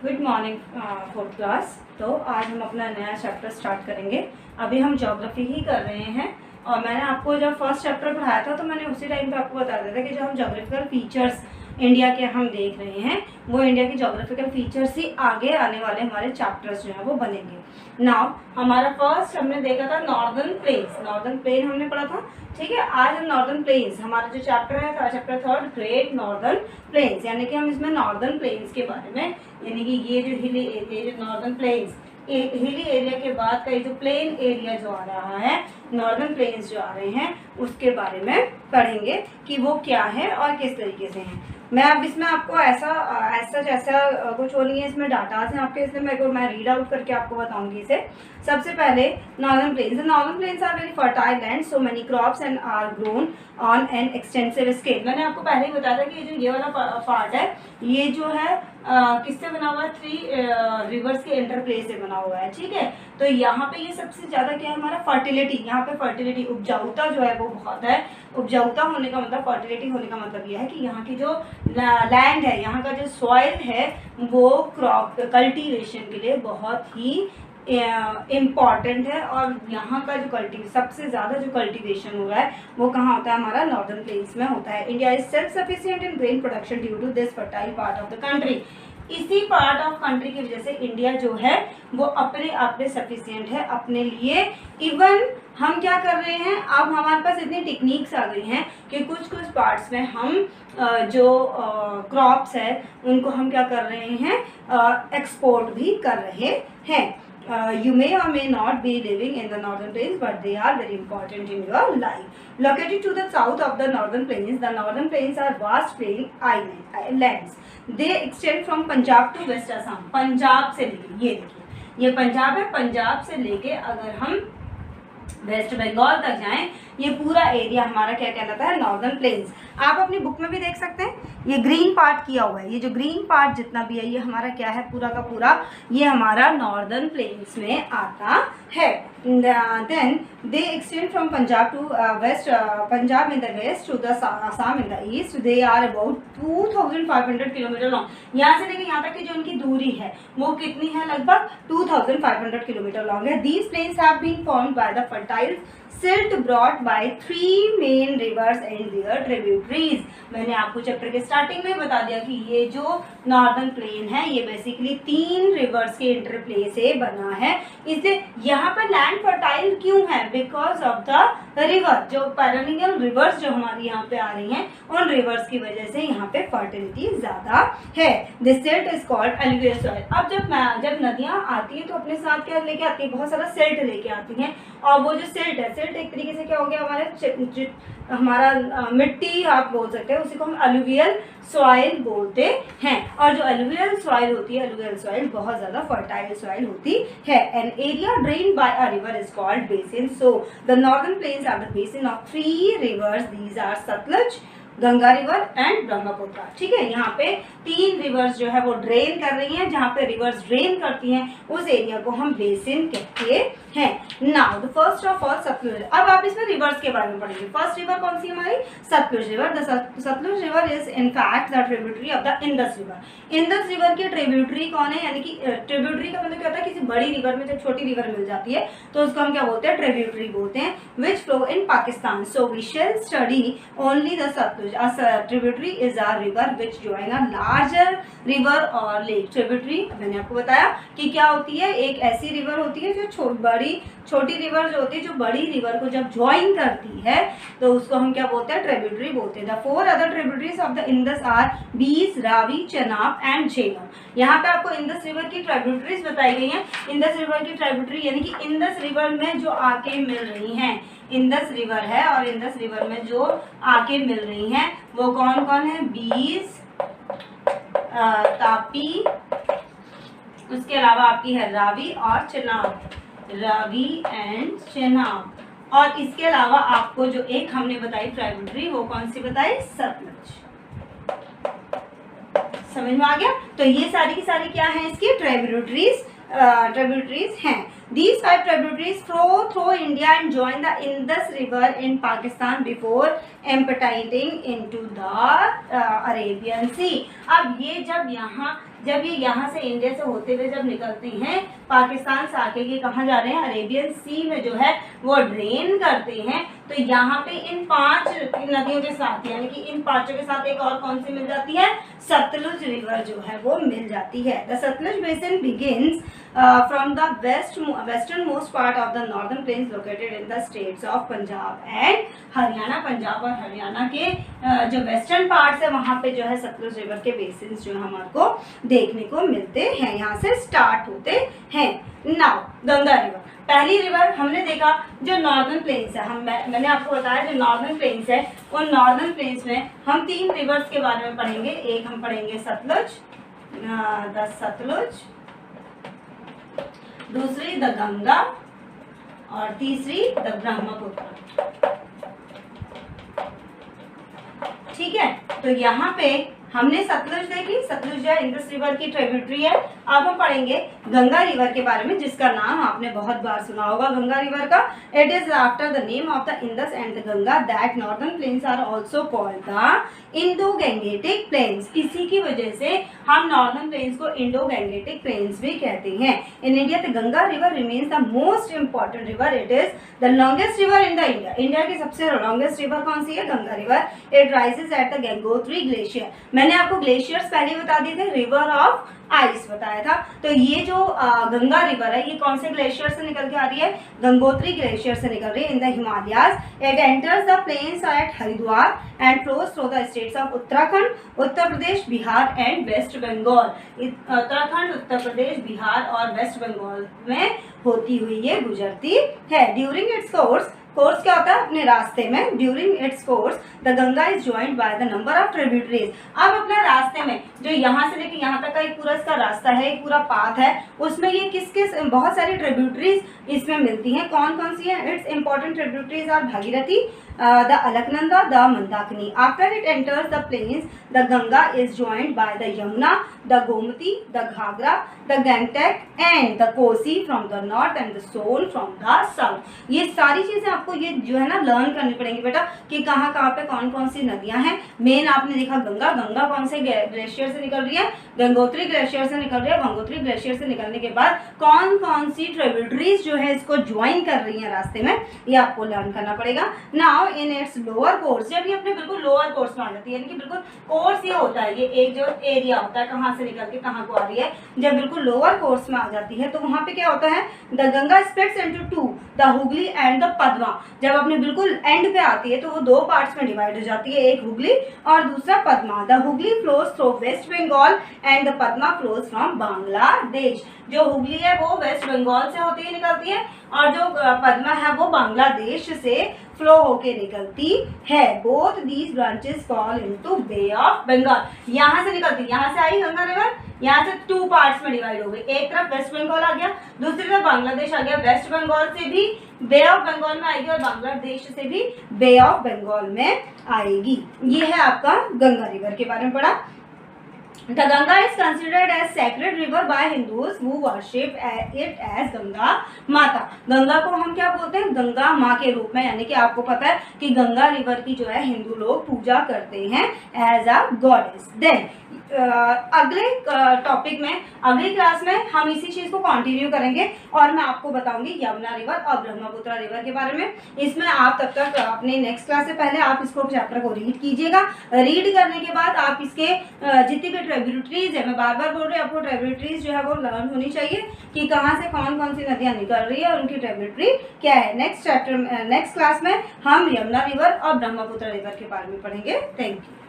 Good morning fourth class. तो आज हम अपना नया चैप्टर स्टार्ट करेंगे। अभी हम ज्योग्राफी ही कर रहे हैं और मैंने आपको जब फर्स्ट चैप्टर पढ़ाया था तो मैंने उसी टाइम पे आपको बता दिया था कि जो हम ज्योग्राफिकल फीचर्स इंडिया के हम देख रहे हैं वो इंडिया के ज्योग्राफिकल फीचर्स ही आगे आने वाले हमारे चैप्टर्स जो हैं वो बनेंगे। नाउ हमारा फर्स्ट हमने देखा था नॉर्दर्न प्लेन्स, नॉर्दर्न प्लेन हमने पढ़ा था। ठीक है, आज हम नॉर्दर्न प्लेन्स, हमारा जो चैप्टर है chapter third great northern plains, यानी कि हम इसमें नॉर्दर्न प्लेन्स के बारे में, यानी कि ये जो हिली एरिया, जो नॉर्दर्न प्लेन्स, हिली एरिया के बाद का ये जो प्लेन एरिया जो आ रहा है, नॉर्दर्न प्लेन्स जो आ रहे हैं उसके बारे में पढ़ेंगे कि वो क्या है और किस तरीके से हैं। मैं अब इसमें आपको ऐसा कुछ हो नहीं है, इसमें डाटाज हैं आपके, इसलिए मैं रीड आउट करके आपको बताऊंगी इसे। सबसे पहले northern plains are very fertile land, so many crops and are grown on an extensive scale. मैंने आपको पहले ही बताया था कि ये वाला पार्ट है, ये जो है किससे बना हुआ है, 3 रिवर्स के इंटरप्ले से बना हुआ है। ठीक है, तो यहाँ पे ये सबसे ज्यादा क्या है, हमारा फर्टिलिटी, यहाँ पे फर्टिलिटी, उपजाऊता जो है वो बहुत है। उपजाऊता होने का मतलब, फर्टिलिटी होने का मतलब यह है कि यहाँ की जो लैंड है, यहाँ का जो सॉइल है वो क्रॉप कल्टीवेशन के लिए बहुत ही इम्पॉर्टेंट है। और यहाँ का जो सबसे ज़्यादा जो कल्टीवेशन हो रहा है वो कहाँ होता है, हमारा नॉर्दर्न प्लेन्स में होता है। India is self sufficient in grain production due to this fertile part of the country. इसी पार्ट ऑफ कंट्री की वजह से इंडिया जो है वो अपने आप में सफिशिएंट है अपने लिए। इवन हम क्या कर रहे हैं, अब हमारे पास इतनी टेक्निक्स आ गई हैं कि कुछ पार्ट्स में हम जो क्रॉप्स है उनको हम क्या कर रहे हैं, एक्सपोर्ट भी कर रहे हैं। You may or may not be living in the northern plains, but they are very important in your life. Located to the south of the northern plains are vast plain islands. They extend from Punjab to West Assam. Punjab से लेके, ये देखिए ये पंजाब है, पंजाब से लेके अगर हम वेस्ट बंगाल तक जाएं, ये पूरा एरिया हमारा क्या कहलाता है, नॉर्दर्न प्लेन्स। आप अपनी बुक में भी देख सकते हैं, ये ग्रीन पार्ट किया हुआ है, ये जो ग्रीन पार्ट जितना भी है ये हमारा क्या है, पूरा का पूरा ये हमारा नॉर्दर्न प्लेन्स में आता है। Then they extend from Punjab to west, Punjab in the west to the Assam in the east. They are about 2500 kilometre long. यहाँ से लेके यहाँ तक की जो उनकी दूरी है वो कितनी है, लगभग 2500 किलोमीटर लॉन्ग है। These plains have been formed by the fertile silt brought by 3 main rivers and their tributaries। मैंने आपको चैप्टर के स्टार्टिंग में बता दिया कि ये जो नॉर्दर्न प्लेन है ये बेसिकली 3 रिवर्स के इंटरप्ले से बना है। इसलिए यहाँ पर लैंड फर्टाइल क्यों है, बिकॉज ऑफ द रिवर, जो पेरेनियल रिवर्स जो हमारी यहाँ पे आ रही हैं उन रिवर्स की वजह से यहाँ पे फर्टिलिटी ज्यादा है। This silt is called alluvial soil. अब जब नदियाँ आती है तो अपने साथ क्या लेके आती है, बहुत सारा सिल्ट लेके आती हैं, और वो जो सिल्ट है, सिल्ट एक तरीके से क्या हो गया, हमारा मिट्टी आप बोल सकते हैं, उसी को हम अलुवियल सॉइल बोलते हैं। और जो अलुवियल सॉइल होती है, अलुवियल सॉइल बहुत ज्यादा फर्टाइल सॉइल होती है। An area drained by a river is called basin. So the northern plains are the basin of 3 rivers, these are Sutlej, Ganga river and Brahmaputra. ठीक है, यहाँ पे 3 रिवर्स जो है वो ड्रेन कर रही हैं, जहाँ पे रिवर्स ड्रेन करती हैं उस एरिया को हम बेसिन कहते हैं। Now the first of all Sutlej. अब आप इसमें रिवर्स के बारे में पढ़ेंगे। फर्स्ट रिवर कौन सी हमारी, Sutlej river. The Sutlej river is in fact the tributary of the Indus river. Indus river की ट्रिब्यूटरी कौन है, यानी कि ट्रिब्यूटरी का मतलब क्या होता है, किसी बड़ी रिवर में जब छोटी रिवर मिल जाती है तो उसको हम क्या बोलते हैं, ट्रिब्यूटरी बोलते हैं, which flow in Pakistan. So we shall study only the Sutlej. A tributary is a river which join a larger river or lake. Tributary मैंने आपको बताया कि क्या होती है, एक ऐसी रिवर होती है जो छोटी रिवर जो होती है, जो बड़ी रिवर को जब ज्वाइन करती है तो उसको हम क्या बोलते हैं, ट्रिब्यूटरी बोलते हैं। The 4 other tributaries of the Indus are Beas, Ravi, Chenab and Jhelum। यहाँ पे आपको इंडस रिवर की ट्रिब्यूटरीज बताई गई हैं। इंडस रिवर की ट्रिब्यूटरी यानी कि इंडस रिवर में जो आके मिल रही हैं, इंडस रिवर है और इंडस रिवर में जो आके मिल रही हैं वो कौन कौन है, बीस, तापी, उसके अलावा आपकी है रावी और चेनाब, रावी एंड चेनाब। और इसके अलावा आपको जो एक हमने बताई ट्रिब्यूटरी वो कौन सी बताई, सतलुज। समझ में आ गया। तो ये सारी की सारी क्या है, इसकी ट्रिब्यूटरीज हैं। These 5 tributaries flow through India and join the Indus River in Pakistan before emptying into the Arabian Sea। अब ये जब यहाँ जब ये यहाँ से इंडिया से होते हुए जब निकलती हैं पाकिस्तान से आके ये कहाँ जा रहे हैं, अरेबियन सी में जो है वो ड्रेन करते हैं। तो यहाँ पे इन 5 नदियों के साथ यानी कि इन 5 के साथ एक और कौन सी मिल जाती है, सतलुज रिवर जो है वो मिल जाती है। The Sutlej basin begins from the western most part of the northern plains located in the states of Punjab and Haryana. Punjab और हरियाणा के जो वेस्टर्न पार्ट है वहाँ पे जो है सतलुज रिवर के बेसिन जो है हमारे को देखने को मिलते हैं, यहाँ से स्टार्ट होते हैं। नाउ गंगा रिवर, पहली रिवर हमने देखा जो नॉर्दर्न प्लेन्स है, मैंने आपको बताया जो नॉर्दर्न प्लेन्स है उन नॉर्दर्न प्लेन्स में हम 3 रिवर्स के बारे में पढ़ेंगे। एक हम पढ़ेंगे सतलुज, द सतलुज, दूसरी द गंगा और तीसरी द ब्रह्मपुत्र। ठीक है, तो यहाँ पे हमने सतलुज देखी, सतलुज जो है इंडस रिवर की ट्रिब्यूटरी है। अब हम पढ़ेंगे गंगा रिवर के बारे में जिसका नाम आपने बहुत बार सुना होगा गंगा रिवर का। It is after the name of the Indus and the Ganga that northern plains are also called the Indo Gangetic plains. इसी की वजह से हम नॉर्दर्न प्लेन्स को इंडो गैंगेटिक प्लेन्स भी कहते हैं। In India the Ganga river remains the most important river. It is the longest river in the India. India की सबसे लॉन्गेस्ट रिवर कौन सी है, Ganga river. It rises at the Gangotri glacier. मैंने आपको ग्लेशियर्स पहले बता दिए थे, रिवर ऑफ आइस बताया था। तो ये जो गंगा रिवर है ये कौन से ग्लेशियर से निकल के आ रही है, गंगोत्री ग्लेशियर से निकल रही है in the Himalayas. It enters the plains at Haridwar and flows through the states of Uttarakhand, Uttar Pradesh, Bihar and West Bengal. Uttarakhand, Uttar Pradesh, Bihar और वेस्ट बंगाल में होती हुई ये गुजरती है। ड्यूरिंग इट्स कोर्स क्या होता है अपने रास्ते में, during its course the Ganga is joined by the number of tributaries. अब अपने रास्ते में जो यहाँ से लेकर यहाँ तक का एक पूरा इसका रास्ता है, एक पूरा पाथ है, उसमें ये किस बहुत सारी ट्रिब्यूटरीज इसमें मिलती हैं। कौन कौन सी है, its important tributaries are Bhagirathi, the Alaknanda, the Mandakini. After it enters the plains the Ganga is joined by the Yamuna, the Gomti, the Ghaghara, the Gangtok and the Kosi from the north and the Son from the south. ये सारी चीजें आपको ये जो है ना लर्न करनी पड़ेंगी बेटा कि कहाँ कहाँ पे कौन कौन सी नदियां हैं। मेन आपने देखा गंगा, गंगा कौन से ग्लेशियर से निकल रही है, गंगोत्री ग्लेशियर से निकल रही है। गंगोत्री ग्लेशियर से निकलने के बाद कौन कौन सी ट्रिब्यूटरीज जो है इसको ज्वाइन कर रही है रास्ते में, ये आपको लर्न करना पड़ेगा। Now in its lower course, जब ये अपने बिल्कुल लोअर कोर्स में आ जाती है यानी कि बिल्कुल कोर्स ये होता है, ये एक जो एरिया होता है कहाँ से निकल के कहाँ को आ रही है, जब बिल्कुल लोअर कोर्स में आ जाती है तो वहां पे क्या होता है, the Ganga splits into 2, the Hooghly and the Padma. जब अपने बिल्कुल एंड पे आती है तो वो 2 पार्ट्स में डिवाइड हो जाती है, एक हुगली और दूसरा Padma. The Hooghly flows through waste Bengal and the Padma flows from Bangladesh. जो हुगली है वो वेस्ट बंगाल से होती हुई निकलती है और जो पद्मा है वो बांग्लादेश से फ्लो होके निकलती है। Both these branches fall into Bay of Bengal. यहाँ से निकलती, यहाँ से आई गंगा रिवर, यहाँ से 2 पार्ट्स में डिवाइड हो गई। एक तरफ वेस्ट बंगाल आ गया, दूसरी तरफ बांग्लादेश आ गया। वेस्ट बंगाल से भी बे ऑफ बंगाल में आएगी और बांग्लादेश से भी बे ऑफ बंगाल में आएगी। ये है आपका गंगा रिवर के बारे में पढ़ा। The Ganga is considered as sacred river by Hindus who worship it as Ganga माता। गंगा को हम क्या बोलते हैं, गंगा माँ के रूप में, यानी कि आपको पता है कि गंगा रिवर की जो है हिंदू लोग पूजा करते हैं एज अ गॉडेस। देन अगले टॉपिक में अगली क्लास में हम इसी चीज को कंटिन्यू करेंगे और मैं आपको बताऊंगी यमुना रिवर और ब्रह्मपुत्र रिवर के बारे में। इसमें आप तब तक अपने नेक्स्ट क्लास से पहले आप इसको चैप्टर को रीड कीजिएगा। रीड करने के बाद आप इसके जितनी भी ट्रिब्यूटरीज है, मैं बार बार बोल रही हूँ आपको ट्रिब्यूटरीज जो है वो लर्न होनी चाहिए कि कहाँ से कौन कौन सी नदियाँ निकल रही है और उनकी ट्रिब्यूटरी क्या है। नेक्स्ट क्लास में हम यमुना रिवर और ब्रह्मपुत्र रिवर के बारे में पढ़ेंगे। Thank you.